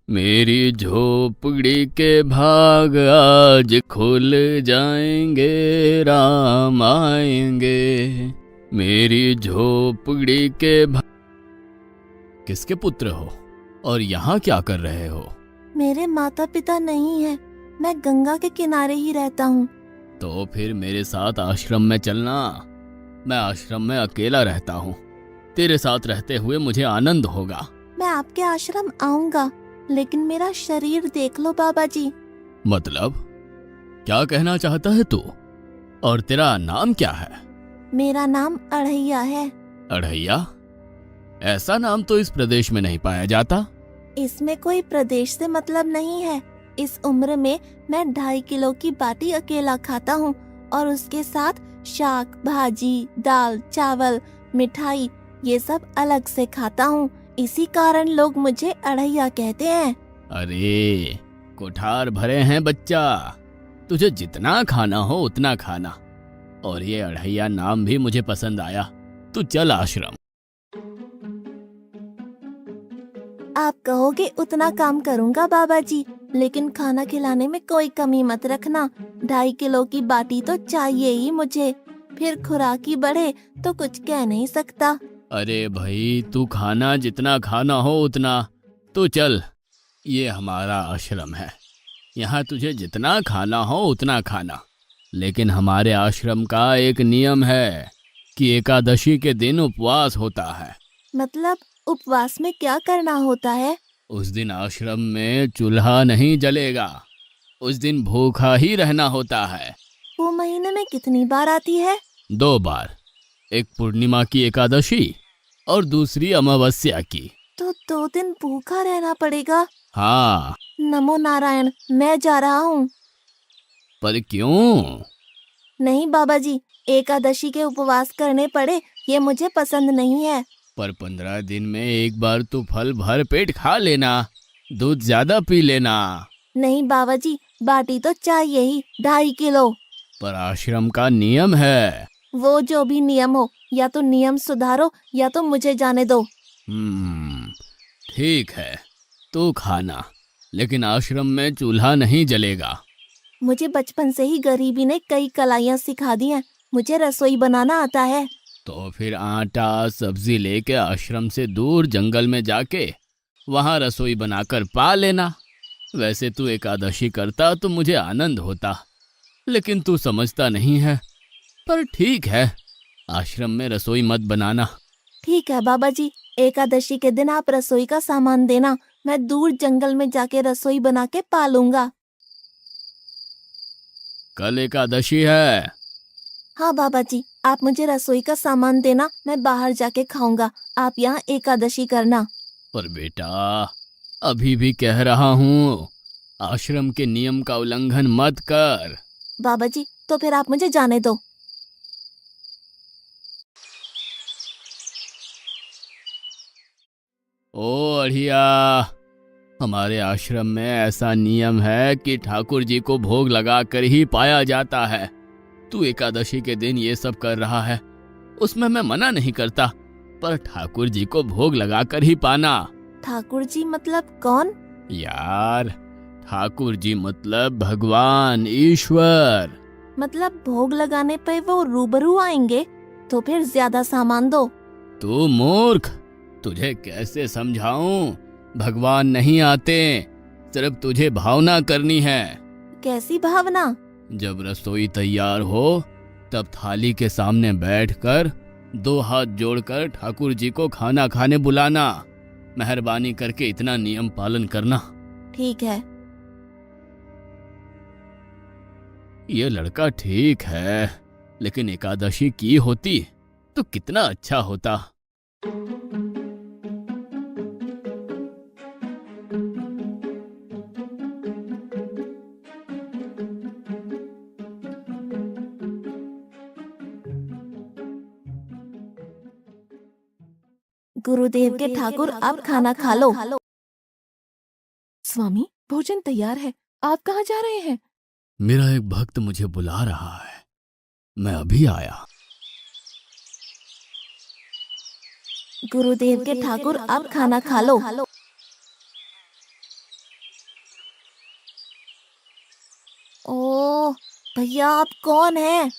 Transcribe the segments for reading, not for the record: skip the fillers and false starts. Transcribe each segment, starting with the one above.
मेरी झोपड़ी के भाग आज खुल जाएंगे, राम आएंगे। मेरी झोपड़ी के भाग। किसके पुत्र हो और यहाँ क्या कर रहे हो? मेरे माता पिता नहीं है, मैं गंगा के किनारे ही रहता हूँ। तो फिर मेरे साथ आश्रम में चलना। मैं आश्रम में अकेला रहता हूँ। तेरे साथ रहते हुए मुझे आनंद होगा। मैं आपके आश्रम आऊंगा, लेकिन मेरा शरीर देख लो बाबा जी। मतलब क्या कहना चाहता है तू? और तेरा नाम क्या है? मेरा नाम अढ़ैया है। अढ़ैया? ऐसा नाम तो इस प्रदेश में नहीं पाया जाता। इसमें कोई प्रदेश से मतलब नहीं है। इस उम्र में मैं 2.5 किलो की बाटी अकेला खाता हूँ और उसके साथ शाक, भाजी, दाल, चावल, मिठाई ये सब अलग से खाता हूँ। इसी कारण लोग मुझे अढ़ैया कहते हैं। अरे कोठार भरे हैं बच्चा, तुझे जितना खाना हो उतना खाना। और ये अढ़ैया नाम भी मुझे पसंद आया। तू चल आश्रम। आप कहोगे उतना काम करूँगा बाबा जी, लेकिन खाना खिलाने में कोई कमी मत रखना। 2.5 किलो की बाटी तो चाहिए ही मुझे, फिर खुराकी बढ़े तो कुछ कह नहीं सकता। अरे भाई तू खाना जितना खाना हो उतना। तू चल, ये हमारा आश्रम है। यहाँ तुझे जितना खाना हो उतना खाना। लेकिन हमारे आश्रम का एक नियम है कि एकादशी के दिन उपवास होता है। मतलब उपवास में क्या करना होता है? उस दिन आश्रम में चूल्हा नहीं जलेगा। उस दिन भूखा ही रहना होता है। वो महीने में कितनी बार आती है? 2 बार, एक पूर्णिमा की एकादशी और दूसरी अमावस्या की। तो 2 दिन भूखा रहना पड़ेगा। हाँ। नमो नारायण, मैं जा रहा हूँ। पर क्यों? नहीं बाबा जी, एकादशी के उपवास करने पड़े ये मुझे पसंद नहीं है। पर 15 दिन में एक बार तो फल भर पेट खा लेना, दूध ज्यादा पी लेना। नहीं बाबा जी, बाटी तो चाहिए ही 2.5 किलो। पर आश्रम का नियम है। वो जो भी नियम हो, या तो नियम सुधारो या तो मुझे जाने दो। ठीक है, तू खाना, लेकिन आश्रम में चूल्हा नहीं जलेगा। मुझे बचपन से ही गरीबी ने कई कलाइयाँ सिखा दी हैं। मुझे रसोई बनाना आता है। तो फिर आटा सब्जी लेके आश्रम से दूर जंगल में जाके वहां रसोई बनाकर पा लेना। वैसे तू एकादशी करता तो मुझे आनंद होता, लेकिन तू समझता नहीं है। पर ठीक है, आश्रम में रसोई मत बनाना। ठीक है बाबा जी, एकादशी के दिन आप रसोई का सामान देना, मैं दूर जंगल में जाके रसोई बना के पालूंगा। कल एकादशी है। हाँ बाबा जी, आप मुझे रसोई का सामान देना, मैं बाहर जाके खाऊंगा। आप यहाँ एकादशी करना। पर बेटा, अभी भी कह रहा हूँ, आश्रम के नियम का उल्लंघन मत कर। बाबा जी, तो फिर आप मुझे जाने दो। ओ अढ़िया, हमारे आश्रम में ऐसा नियम है कि ठाकुर जी को भोग लगाकर ही पाया जाता है। तू एकादशी के दिन ये सब कर रहा है, उसमें मैं मना नहीं करता, पर ठाकुर जी को भोग लगाकर ही पाना। ठाकुर जी मतलब कौन? यार, ठाकुर जी मतलब भगवान ईश्वर। मतलब भोग लगाने पे वो रूबरू आएंगे? तो फिर ज्यादा सामान दो। तू मूर्ख, तुझे कैसे समझाऊं? भगवान नहीं आते, सिर्फ तुझे भावना करनी है। कैसी भावना? जब रसोई तैयार हो तब थाली के सामने बैठकर 2 हाथ जोड़कर ठाकुर जी को खाना खाने बुलाना। मेहरबानी करके इतना नियम पालन करना। ठीक है। ये लड़का ठीक है, लेकिन एकादशी की होती तो कितना अच्छा होता। गुरुदेव के ठाकुर, आप खाना खा लो। स्वामी, भोजन तैयार है, आप कहाँ जा रहे हैं? मेरा एक भक्त मुझे बुला रहा है, मैं अभी आया। गुरुदेव के ठाकुर, आप खाना खा लो। ओह भैया, आप कौन हैं?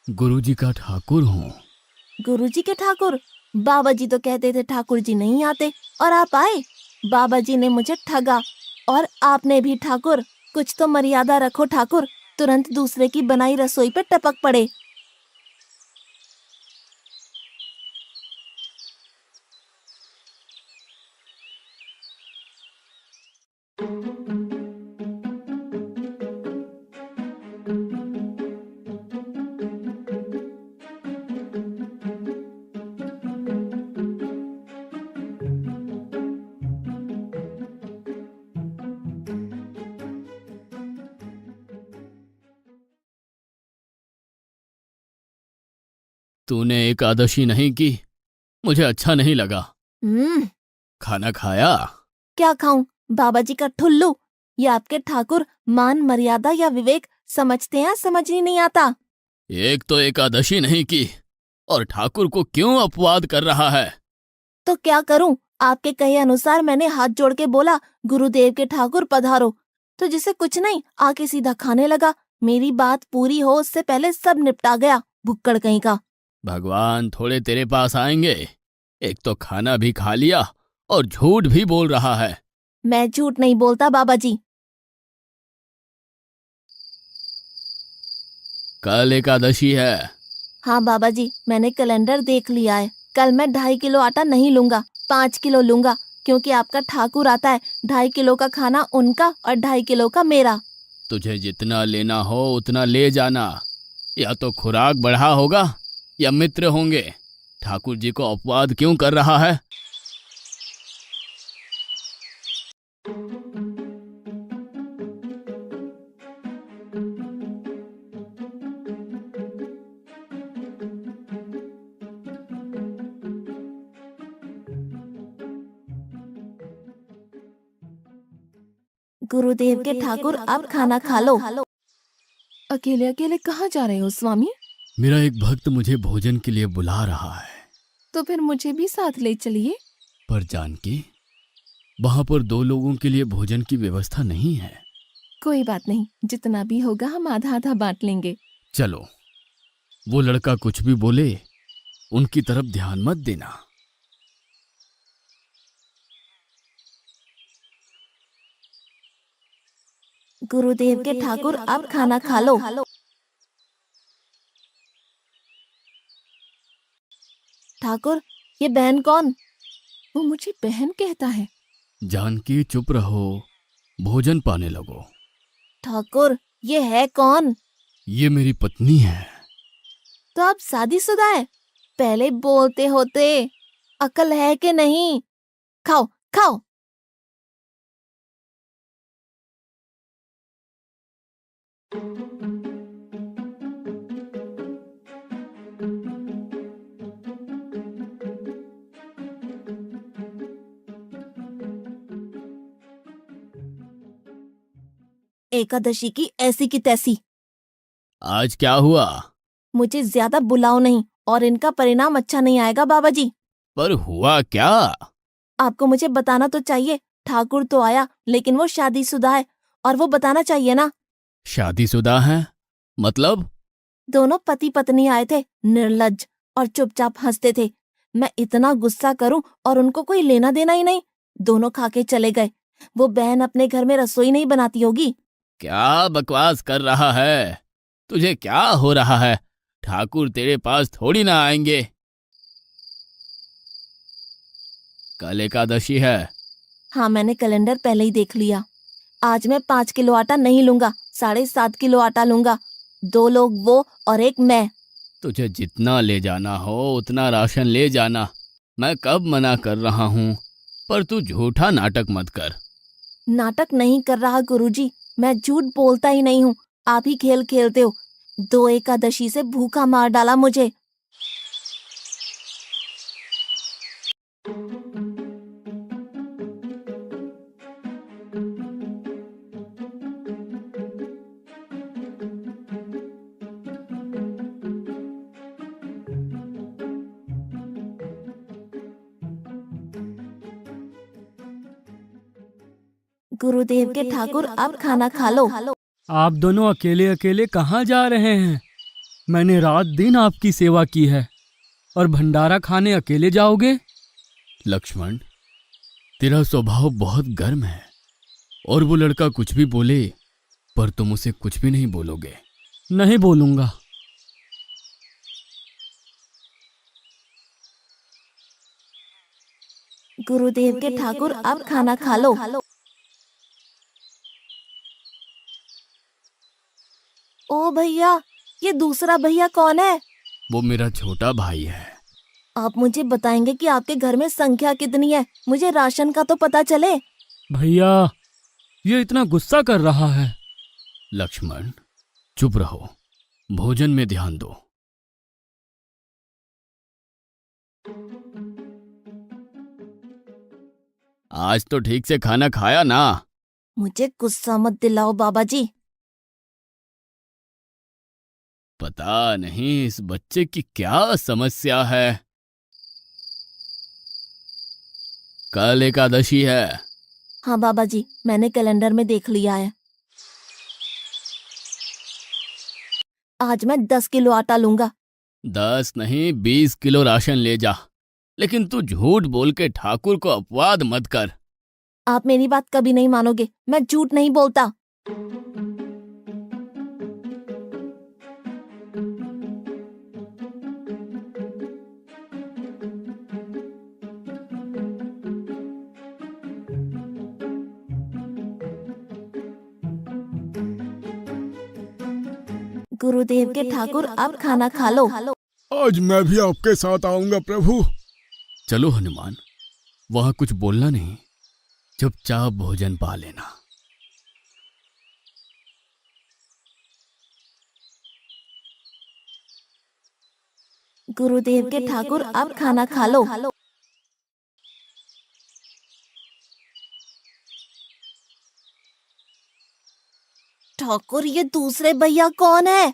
गुरुजी का ठाकुर हूँ। गुरुजी के ठाकुर? बाबा जी तो कहते थे ठाकुर जी नहीं आते, और आप आए। बाबा जी ने मुझे ठगा, और आपने भी ठाकुर। कुछ तो मर्यादा रखो ठाकुर, तुरंत दूसरे की बनाई रसोई पे टपक पड़े। तूने एकादशी नहीं की, मुझे अच्छा नहीं लगा। हम्म। खाना खाया? क्या खाऊं? बाबा जी का ठुल्लू। ये आपके ठाकुर मान मर्यादा या विवेक समझते हैं, समझ ही नहीं आता। एक तो एकादशी नहीं की और ठाकुर को क्यों अपवाद कर रहा है? तो क्या करूं? आपके कहे अनुसार मैंने हाथ जोड़ के बोला, गुरुदेव के ठाकुर पधारो, तो जिसे कुछ नहीं आके सीधा खाने लगा। मेरी बात पूरी हो उससे पहले सब निपटा गया, भुक्कड़ कहीं का। भगवान थोड़े तेरे पास आएंगे। एक तो खाना भी खा लिया और झूठ भी बोल रहा है। मैं झूठ नहीं बोलता बाबा जी। कल एकादशी है। हाँ बाबा जी, मैंने कैलेंडर देख लिया है। कल मैं 2.5 किलो आटा नहीं लूंगा, 5 किलो लूंगा, क्योंकि आपका ठाकुर आता है। 2.5 किलो का खाना उनका और 2.5 किलो का मेरा। तुझे जितना लेना हो उतना ले जाना। या तो खुराक बढ़ा होगा या मित्र होंगे। ठाकुर जी को अपवाद क्यों कर रहा है? गुरुदेव के ठाकुर, आप खाना खा लो। अकेले अकेले कहाँ जा रहे हो स्वामी? मेरा एक भक्त मुझे भोजन के लिए बुला रहा है। तो फिर मुझे भी साथ ले चलिए। पर जानकी, वहां पर 2 लोगों के लिए भोजन की व्यवस्था नहीं है। कोई बात नहीं, जितना भी होगा हम आधा आधा बांट लेंगे। चलो, वो लड़का कुछ भी बोले उनकी तरफ ध्यान मत देना। गुरुदेव के ठाकुर, आप खाना खा लो। ठाकुर, ये बहन कौन? वो मुझे बहन कहता है। जानकी चुप रहो, भोजन पाने लगो। ठाकुर, ये है कौन? ये मेरी पत्नी है। तो आप शादीशुदा है? पहले बोलते होते। अकल है कि नहीं? खाओ खाओ। एकादशी की ऐसी की तैसी। आज क्या हुआ? मुझे ज्यादा बुलाओ नहीं, और इनका परिणाम अच्छा नहीं आएगा बाबा जी। पर हुआ क्या? आपको मुझे बताना तो चाहिए। ठाकुर तो आया, लेकिन वो शादीशुदा है, और वो बताना चाहिए ना। शादीशुदा है? मतलब? दोनों पति पत्नी आए थे, निर्लज्ज, और चुपचाप हंसते थे। मैं इतना गुस्सा करूं और उनको कोई लेना देना ही नहीं। दोनों खा के चले गए। वो बहन अपने घर में रसोई नहीं बनाती होगी। क्या बकवास कर रहा है? तुझे क्या हो रहा है? ठाकुर तेरे पास थोड़ी ना आएंगे। कल एकादशी है। हाँ, मैंने कैलेंडर पहले ही देख लिया। आज मैं 5 किलो आटा नहीं लूंगा, 7.5 किलो आटा लूंगा। 2 लोग वो और एक मैं। तुझे जितना ले जाना हो उतना राशन ले जाना। मैं कब मना कर रहा हूँ, पर तू झूठा नाटक मत कर। नाटक नहीं कर रहा गुरुजी, मैं झूठ बोलता ही नहीं हूँ। आप ही खेल खेलते हो। 2 एकादशी से भूखा मार डाला मुझे। गुरुदेव के ठाकुर, आप खाना खा लो। आप दोनों अकेले अकेले कहाँ जा रहे हैं? मैंने रात दिन आपकी सेवा की है और भंडारा खाने अकेले जाओगे? लक्ष्मण, तेरा स्वभाव बहुत गर्म है और वो लड़का कुछ भी बोले पर तुम उसे कुछ भी नहीं बोलोगे। नहीं बोलूंगा। गुरुदेव के ठाकुर, अब खाना खा लो। ओ भैया, ये दूसरा भैया कौन है? वो मेरा छोटा भाई है। आप मुझे बताएंगे कि आपके घर में संख्या कितनी है? मुझे राशन का तो पता चले। भैया, ये इतना गुस्सा कर रहा है। लक्ष्मण, चुप रहो, भोजन में ध्यान दो। आज तो ठीक से खाना खाया ना? मुझे गुस्सा मत दिलाओ बाबा जी। पता नहीं इस बच्चे की क्या समस्या है। कल एकादशी है। हाँ बाबा जी, मैंने कैलेंडर में देख लिया है। आज मैं 10 किलो आटा लूंगा। 10 नहीं 20 किलो राशन ले जा, लेकिन तू झूठ बोल के ठाकुर को अपवाद मत कर। आप मेरी बात कभी नहीं मानोगे, मैं झूठ नहीं बोलता। गुरुदेव के ठाकुर, अब खाना खा लो। आज मैं भी आपके साथ आऊंगा प्रभु। चलो हनुमान, वहां कुछ बोलना नहीं, चुपचाप भोजन पा लेना। गुरुदेव के ठाकुर, अब खाना खा लो। ठाकुर, ये दूसरे भैया कौन है?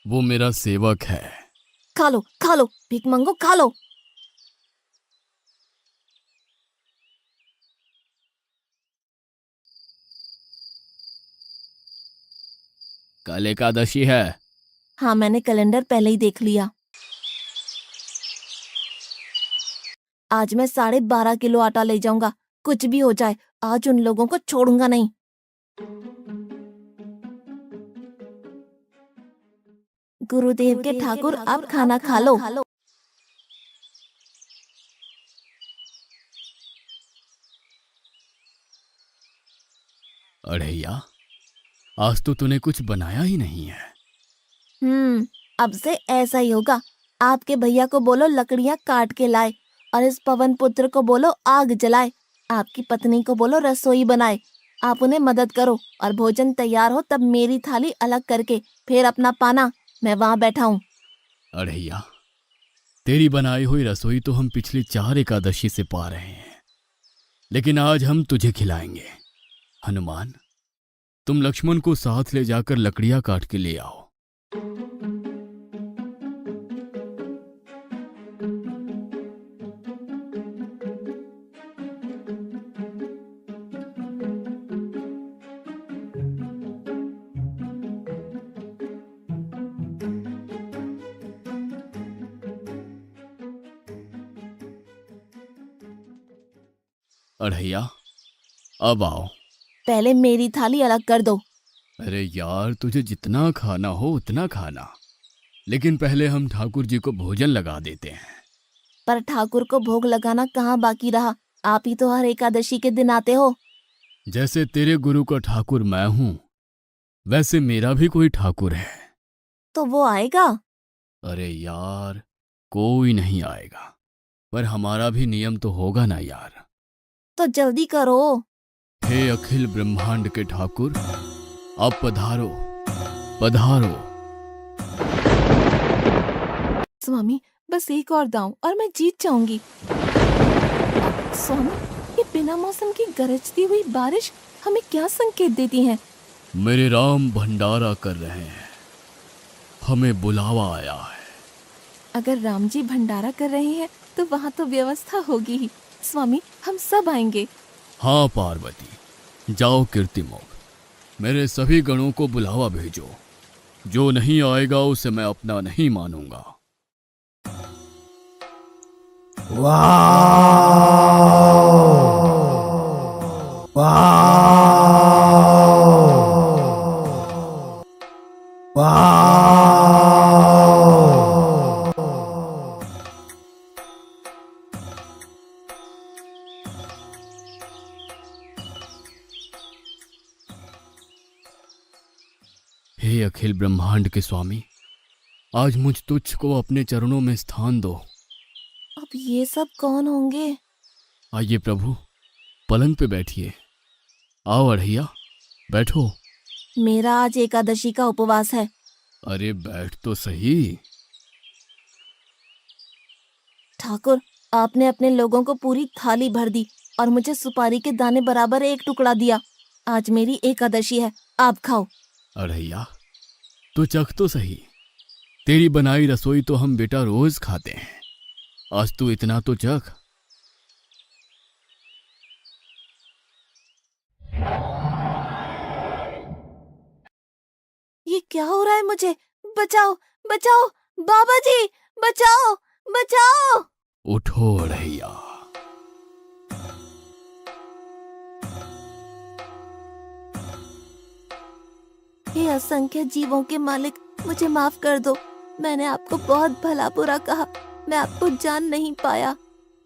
वो मेरा सेवक है। खा लो, भीख मंगो, खा लो। कल एकादशी है। हाँ, मैंने कैलेंडर पहले ही देख लिया। आज मैं 12.5 किलो आटा ले जाऊंगा। कुछ भी हो जाए, आज उन लोगों को छोड़ूंगा नहीं। गुरुदेव के ठाकुर, अब खाना खा लो। अढ़ैया, आज तो तूने कुछ बनाया ही नहीं है। अब से ऐसा ही होगा। आपके भैया को बोलो लकड़ियां काट के लाए और इस पवन पुत्र को बोलो आग जलाए। आपकी पत्नी को बोलो रसोई बनाए। आप उन्हें मदद करो और भोजन तैयार हो तब मेरी थाली अलग करके फिर अपना पाना, मैं वहां बैठा हूँ। अढ़ैया, तेरी बनाई हुई रसोई तो हम पिछली 4 एकादशी से पा रहे हैं, लेकिन आज हम तुझे खिलाएंगे। हनुमान, तुम लक्ष्मण को साथ ले जाकर लकड़ियां काट के ले आओ। अढ़ैया, अब आओ। पहले मेरी थाली अलग कर दो। अरे यार, तुझे जितना खाना हो उतना खाना, लेकिन पहले हम ठाकुर जी को भोजन लगा देते हैं। पर ठाकुर को भोग लगाना कहाँ बाकी रहा? आप ही तो हर एकादशी के दिन आते हो। जैसे तेरे गुरु का ठाकुर मैं हूं, वैसे मेरा भी कोई ठाकुर है। तो वो आएगा? अरे यार, कोई नहीं आएगा, पर हमारा भी नियम तो होगा ना यार। तो जल्दी करो। हे अखिल ब्रह्मांड के ठाकुर, अब पधारो पधारो। स्वामी, बस एक और दांव और मैं जीत जाऊंगी। स्वामी, ये बिना मौसम की गरजती हुई बारिश हमें क्या संकेत देती है? मेरे राम भंडारा कर रहे हैं, हमें बुलावा आया है। अगर राम जी भंडारा कर रहे हैं तो वहाँ तो व्यवस्था होगी ही। स्वामी, हम सब आएंगे। हाँ पार्वती, जाओ कीर्तिमोग, मेरे सभी गणों को बुलावा भेजो। जो नहीं आएगा उसे मैं अपना नहीं मानूंगा। हे अखिल ब्रह्मांड के स्वामी, आज मुझ तुच्छ को अपने चरणों में स्थान दो। अब ये सब कौन होंगे? आइए प्रभु, पलंग पे बैठिए। आओ अढ़ैया, बैठो। मेरा आज एकादशी का उपवास है। अरे बैठ तो सही। ठाकुर, आपने अपने लोगों को पूरी थाली भर दी और मुझे सुपारी के दाने बराबर एक टुकड़ा दिया। आज मेरी एकादशी है, आप खाओ। अढ़ैया, तो चख तो सही। तेरी बनाई रसोई तो हम बेटा रोज खाते हैं, आज तू इतना तो चख। ये क्या हो रहा है मुझे? बचाओ, बचाओ, बाबा जी, बचाओ, बचाओ। उठो अढ़ैया। हे असंख्य जीवों के मालिक, मुझे माफ कर दो। मैंने आपको बहुत भला बुरा कहा, मैं आपको जान नहीं पाया।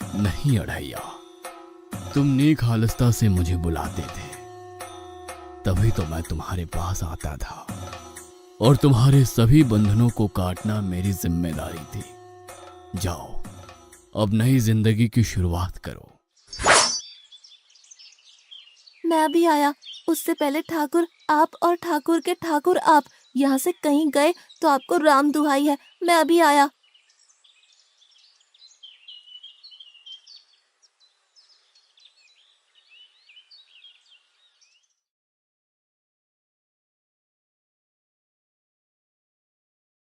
नहीं अढ़ैया, तुम नेक हालस्ता से मुझे बुलाते थे, तभी तो मैं तुम्हारे पास आता था, और तुम्हारे सभी बंधनों को काटना मेरी जिम्मेदारी थी। जाओ, अब नई जिंदगी की शुरुआत करो। मैं अभी आया। उससे पहले ठाकुर आप और ठाकुर के ठाकुर आप यहाँ से कहीं गए तो आपको राम दुहाई है, मैं अभी आया।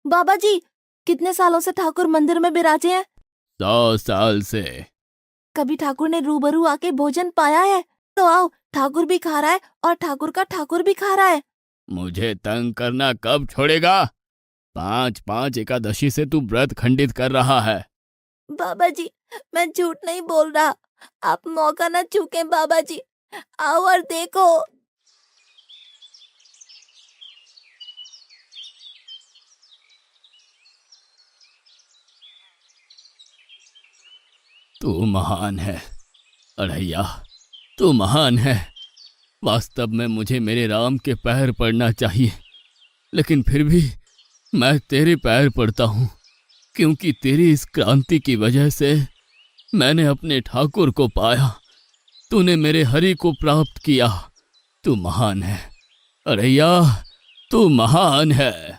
बाबा जी, कितने सालों से ठाकुर मंदिर में बिराजे हैं? 100 साल से। कभी ठाकुर ने रूबरू आके भोजन पाया है? तो आओ, ठाकुर भी खा रहा है और ठाकुर का ठाकुर भी खा रहा है। मुझे तंग करना कब छोड़ेगा? 5-5 एकादशी से तू व्रत खंडित कर रहा है। बाबा जी, मैं झूठ नहीं बोल रहा, आप मौका न चूकें बाबा जी। आओ और देखो। तू महान है अढ़ैया, तू महान है। वास्तव में मुझे मेरे राम के पैर पड़ना चाहिए, लेकिन फिर भी मैं तेरे पैर पड़ता हूँ, क्योंकि तेरी इस क्रांति की वजह से मैंने अपने ठाकुर को पाया। तूने मेरे हरि को प्राप्त किया। तू महान है अढ़ैया, तू महान है।